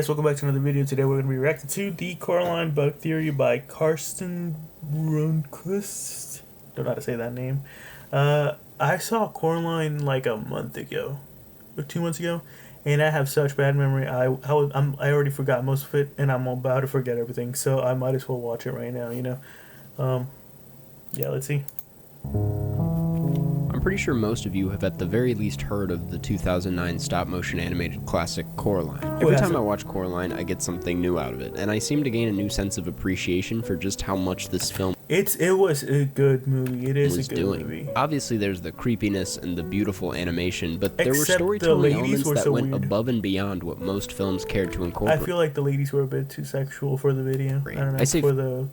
Guys, welcome back to another video. Today we're going to be reacting to the Coraline bug theory by Karsten Rundquist. Don't know how to say that name. I saw Coraline like a month ago, or 2 months ago, and I have such bad memory. I already forgot most of it, and I'm about to forget everything. So I might as well watch it right now. Yeah, let's see. I'm pretty sure most of you have at the very least heard of the 2009 stop-motion animated classic Coraline. Every time I watch Coraline, I get something new out of it, and I seem to gain a new sense of appreciation for just how much this film It was a good movie. It is a good movie. Obviously, there's the creepiness and the beautiful animation, but there were Except storytelling elements that so went weird. above and beyond what most films cared to incorporate. I feel like the ladies were a bit too sexual for the video. I don't know, for the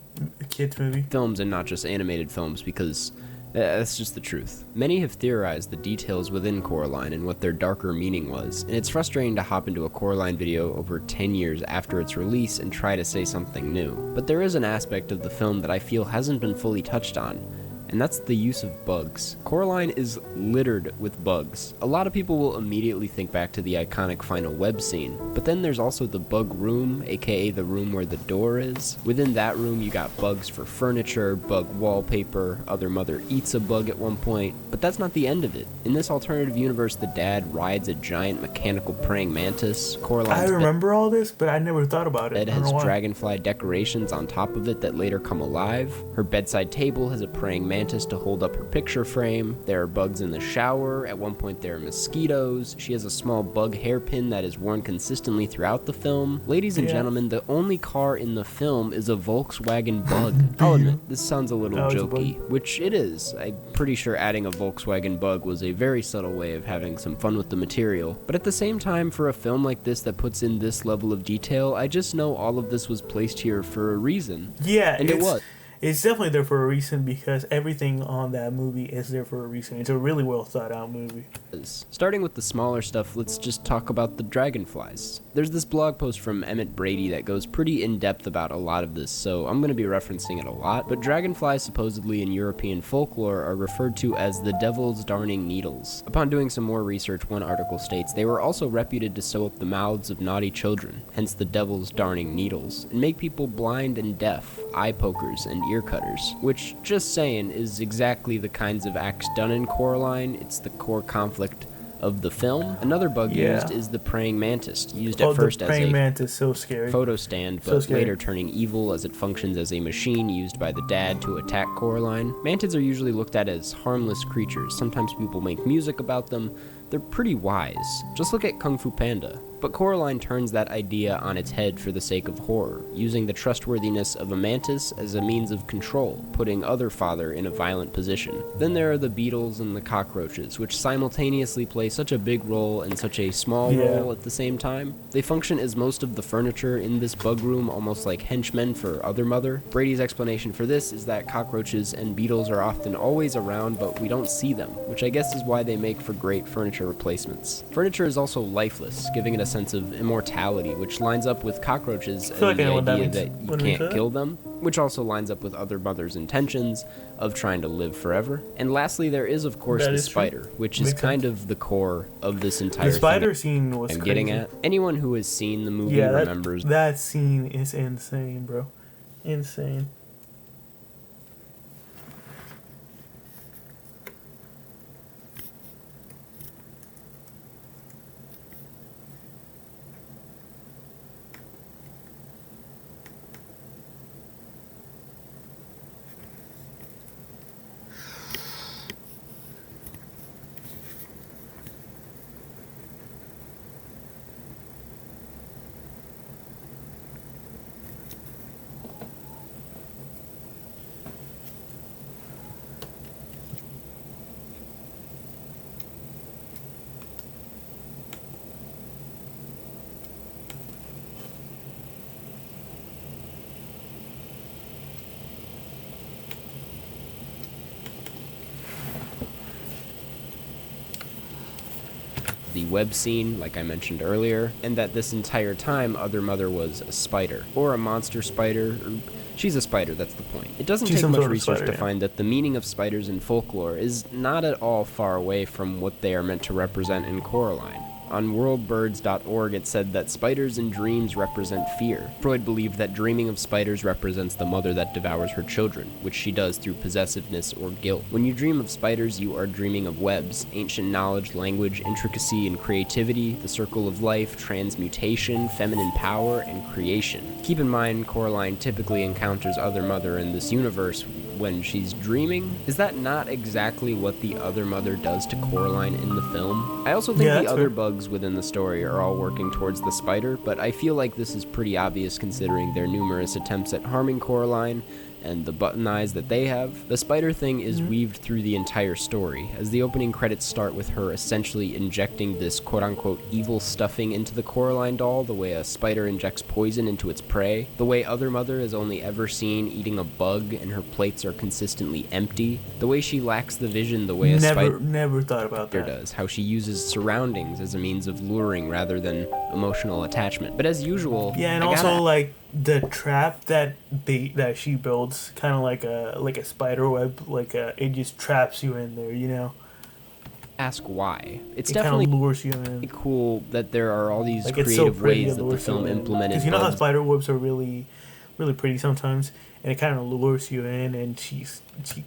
kids movie. Films and not just animated films, because that's just the truth. Many have theorized the details within Coraline and what their darker meaning was, and it's frustrating to hop into a Coraline video over 10 years after its release and try to say something new. But there is an aspect of the film that I feel hasn't been fully touched on, and that's the use of bugs. Coraline is littered with bugs. A lot of people will immediately think back to the iconic final web scene, but then there's also the bug room, aka the room where the door is. Within that room you got bugs for furniture, bug wallpaper, Other Mother eats a bug at one point, but that's not the end of it. In this alternative universe, the dad rides a giant mechanical praying mantis. I remember all this, but I never thought about it. It has dragonfly decorations on top of it that later come alive. Her bedside table has a praying mantis to hold up her picture frame. There are bugs in the shower. At one point there are mosquitoes. She has a small bug hairpin that is worn consistently throughout the film. Ladies and gentlemen, the only car in the film is a Volkswagen Bug. I'll admit, this sounds a little jokey, which it is. I'm pretty sure adding a Volkswagen Bug was a very subtle way of having some fun with the material. But at the same time, for a film like this that puts in this level of detail, I just know all of this was placed here for a reason. Yeah, and it was. It's definitely there for a reason, because everything on that movie is there for a reason. It's a really well thought out movie. Starting with the smaller stuff, let's just talk about the dragonflies. There's this blog post from Emmett Brady that goes pretty in-depth about a lot of this, so I'm going to be referencing it a lot, but dragonflies supposedly in European folklore are referred to as the devil's darning needles. Upon doing some more research, one article states they were also reputed to sew up the mouths of naughty children, hence the devil's darning needles, and make people blind and deaf, eye pokers, and ear cutters, which, just saying, is exactly the kinds of acts done in Coraline. It's the core conflict of the film. Another bug used is the praying mantis, used at first as a photo stand, but later turning evil as it functions as a machine used by the dad to attack Coraline. Mantids are usually looked at as harmless creatures. Sometimes people make music about them. They're pretty wise. Just look at Kung Fu Panda. But Coraline turns that idea on its head for the sake of horror, using the trustworthiness of a mantis as a means of control, putting other father in a violent position. Then there are the beetles and the cockroaches, which simultaneously play such a big role and such a small role at the same time. They function as most of the furniture in this bug room, almost like henchmen for Other Mother. Brady's explanation for this is that cockroaches and beetles are often always around, but we don't see them, which I guess is why they make for great furniture replacements. Furniture is also lifeless, giving it a sense of immortality, which lines up with cockroaches and the idea that you can't kill them, which also lines up with Other Mother's intentions of trying to live forever. And lastly, there is of course the spider, which is kind of the core of this entire thing. The spider scene was I'm crazy. Getting at. Anyone who has seen the movie remembers that scene is insane, bro. Insane. the web scene, like I mentioned earlier, and that this entire time Other Mother was a spider, or a monster spider, or she's a spider, that's the point. It doesn't take much research to find that the meaning of spiders in folklore is not at all far away from what they are meant to represent in Coraline. On worldbirds.org, it said that spiders in dreams represent fear. Freud believed that dreaming of spiders represents the mother that devours her children, which she does through possessiveness or guilt. When you dream of spiders, you are dreaming of webs, ancient knowledge, language, intricacy, and creativity, the circle of life, transmutation, feminine power, and creation. Keep in mind, Coraline typically encounters Other Mother in this universe when she's dreaming. Is that not exactly what the Other Mother does to Coraline in the film? I also think the other bugs within the story are all working towards the spider, but I feel like this is pretty obvious considering their numerous attempts at harming Coraline and the button eyes that they have. The spider thing is weaved through the entire story, as the opening credits start with her essentially injecting this quote-unquote evil stuffing into the Coraline doll, the way a spider injects poison into its prey, the way Other Mother is only ever seen eating a bug and her plates are consistently empty, the way she lacks the vision the way a spider never thought about that does, how she uses surroundings as a means of luring rather than emotional attachment. But as usual, and also like the trap that she builds, kind of like a spider web, it just traps you in there, you know. Ask why. It's it definitely lures you in. Cool that there are all these creative ways that the film implemented. Because you know how spider webs are really, really pretty sometimes, and it kind of lures you in, and she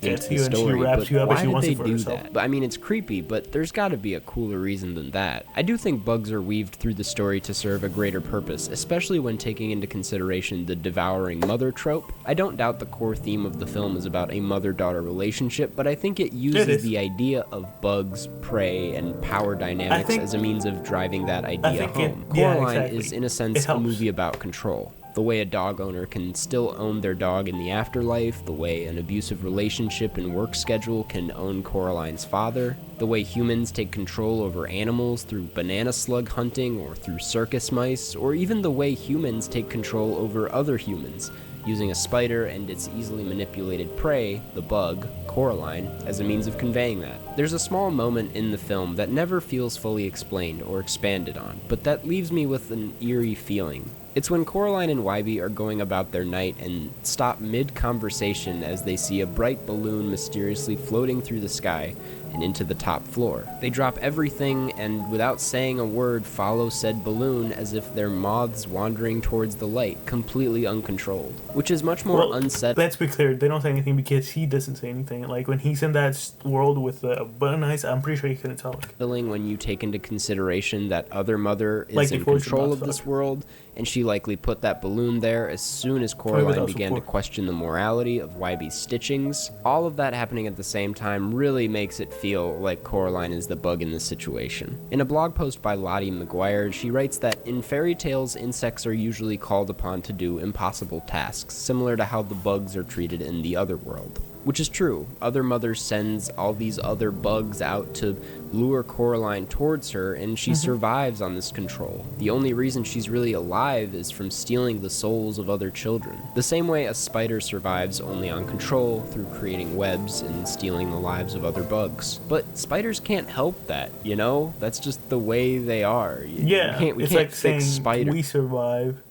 gets you and she wraps you up and she wants it for herself. But I mean, it's creepy, but there's got to be a cooler reason than that. I do think bugs are weaved through the story to serve a greater purpose, especially when taking into consideration the devouring mother trope. I don't doubt the core theme of the film is about a mother-daughter relationship, but I think it uses the idea of bugs, prey, and power dynamics as a means of driving that idea home. Coraline is, in a sense, a movie about control. The way a dog owner can still own their dog in the afterlife, the way an abusive relationship and work schedule can own Coraline's father, the way humans take control over animals through banana slug hunting or through circus mice, or even the way humans take control over other humans, using a spider and its easily manipulated prey, the bug, Coraline, as a means of conveying that. There's a small moment in the film that never feels fully explained or expanded on, but that leaves me with an eerie feeling. It's when Coraline and Wybie are going about their night and stop mid-conversation as they see a bright balloon mysteriously floating through the sky and into the top floor. They drop everything and, without saying a word, follow said balloon as if they're moths wandering towards the light, completely uncontrolled. Which is much more unsettling. Let's be clear, they don't say anything because he doesn't say anything. Like, when he's in that world with the button eyes, I'm pretty sure he couldn't talk. When you take into consideration that Other Mother is in control of this world, and she likely put that balloon there as soon as Coraline began to question the morality of Wybie's stitchings. All of that happening at the same time really makes it feel like Coraline is the bug in this situation. In a blog post by Lottie McGuire, she writes that in fairy tales, insects are usually called upon to do impossible tasks, similar to how the bugs are treated in the other world. Which is true. Other Mother sends all these other bugs out to lure Coraline towards her, and she survives on this control. The only reason she's really alive is from stealing the souls of other children. The same way a spider survives only on control, through creating webs and stealing the lives of other bugs. But spiders can't help that, you know? That's just the way they are. We can't fix spiders. We survive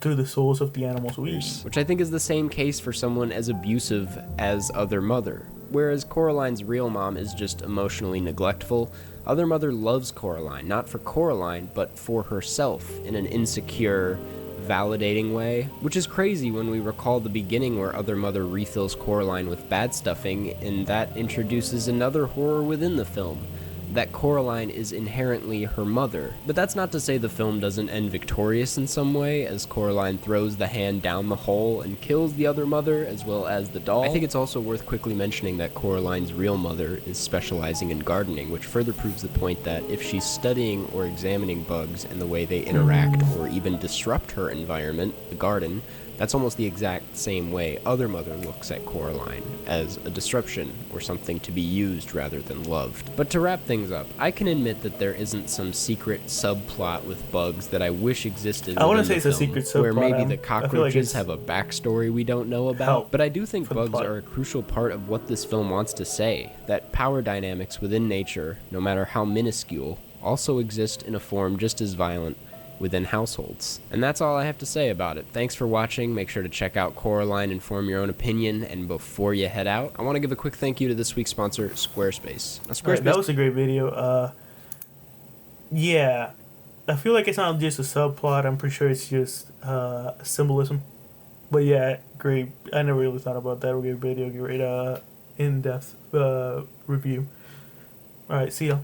through the souls of the animals we eat. Which I think is the same case for someone as abusive as Other Mother. Whereas Coraline's real mom is just emotionally neglectful, Other Mother loves Coraline, not for Coraline, but for herself, in an insecure, validating way. Which is crazy when we recall the beginning where Other Mother refills Coraline with bad stuffing, and that introduces another horror within the film, that Coraline is inherently her mother. But that's not to say the film doesn't end victorious in some way, as Coraline throws the hand down the hole and kills the Other Mother as well as the doll. I think it's also worth quickly mentioning that Coraline's real mother is specializing in gardening, which further proves the point that if she's studying or examining bugs and the way they interact or even disrupt her environment, the garden, that's almost the exact same way Other Mother looks at Coraline, as a disruption or something to be used rather than loved. But to wrap things up, I can admit that there isn't some secret subplot with bugs that I wish existed. I want to say it's a secret subplot, where maybe the cockroaches have a backstory we don't know about. But I do think bugs are a crucial part of what this film wants to say, that power dynamics within nature, no matter how minuscule, also exist in a form just as violent within households. And that's all I have to say about it. Thanks for watching. Make sure to check out Coraline and form your own opinion. And before you head out, I want to give a quick thank you to this week's sponsor, Squarespace. That was a great video. Yeah, I feel like it's not just a subplot. I'm pretty sure it's just symbolism. But yeah, great. I never really thought about that. Great video, great in depth review. All right, see ya.